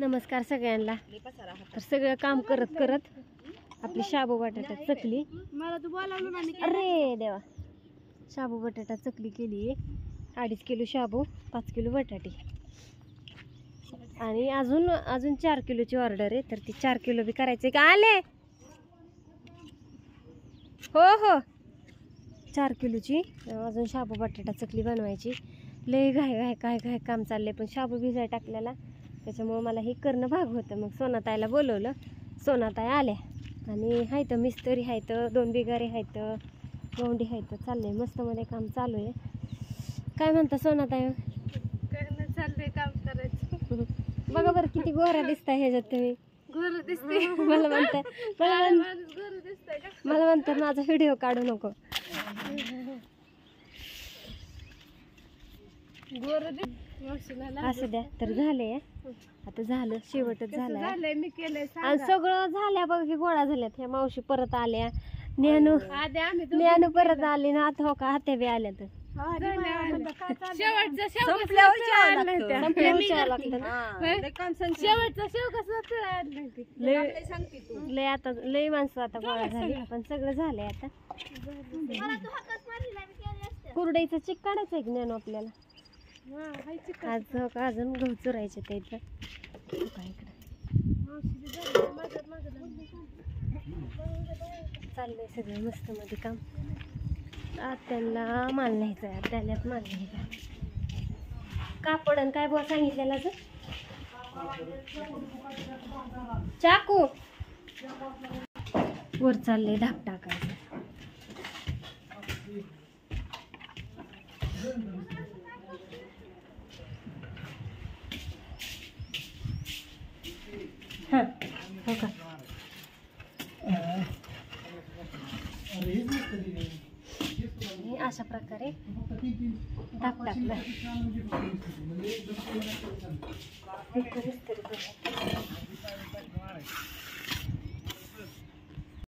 नमस्कार सगळ्यांना। तर सगळं काम करत करत आपली शाबू बटाटा चकली, अरे देवा, शाबू बटाटा चकली केली। 2.5 किलो शाबू, 5 किलो बटाटे आणि अजून 4 किलोची ऑर्डर आहे। तर ती 4 किलो बी करायचे का आले? हो हो, 4 किलोची अजून शाबू बटाटा चकली बनवायची। लय घाय काय काम चाललंय, पण शाबू भिजाय टाकलेला त्याच्यामुळे मला हे करणं भाग होतं। मग सोनाताईला बोलवलं, सोनाताई आल्या आणि हायत मिस्त्री आहेत, 2 बिगारे आहेत, गवंडी आहेत, चाललंय मस्त मध्ये काम चालू आहे। काय म्हणता सोनाताई? चाललंय काम करायचं। बघा बरं किती गोरा दिसताय ह्याच्यात तुम्ही। गोर दिसते मला म्हणताय, गोर दिसतंय का? मला म्हणतात माझा व्हिडिओ काढू नको। गोर असू द्या। तर झाले, आता झालं, शेवटच झालाय झालंय, मी केलंय आणि सगळं झाल्या बघ की गोळा झाल्यात। ह्या मावशी परत आल्या, ज्ञानू परत आली ना, आता हो का आत्या बी आल्या। तर शेवटचा शेव लय आता लय माणसं आता गोळा झाली, पण सगळं झालंय आता। कुरडईचं चिक काढायचं आहे ज्ञानू आपल्याला आज। हो का, अजून गहू चुरायचे ते इथं चाललंय सगळं मस्त मध्ये काम। त्यांना माल न्यायचा आहे, त्याल्यात माल न्यायचा। कापड आणि काय बुवा सांगितलेला तर चाकू वर चाललंय धाप टाकायचं। हां हो का, अशा प्रकारे धाप टाकला।